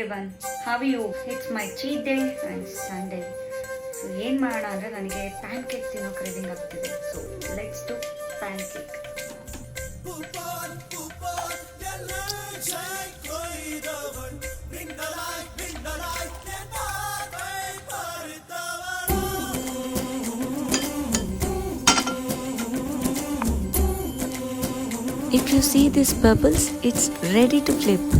everyone, how are you? It's my cheat day and Sunday. So ಏನು ಮಾಡೋಣ ಅಂದರೆ ನನಗೆ ಪ್ಯಾನ್ ಕೇಕ್ ತಿನ್ನೋ ಕ್ರೇವಿಂಗ್ ಆಗ್ತಿದೆ. So let's do PAN cake. If you see these bubbles, it's ready to flip.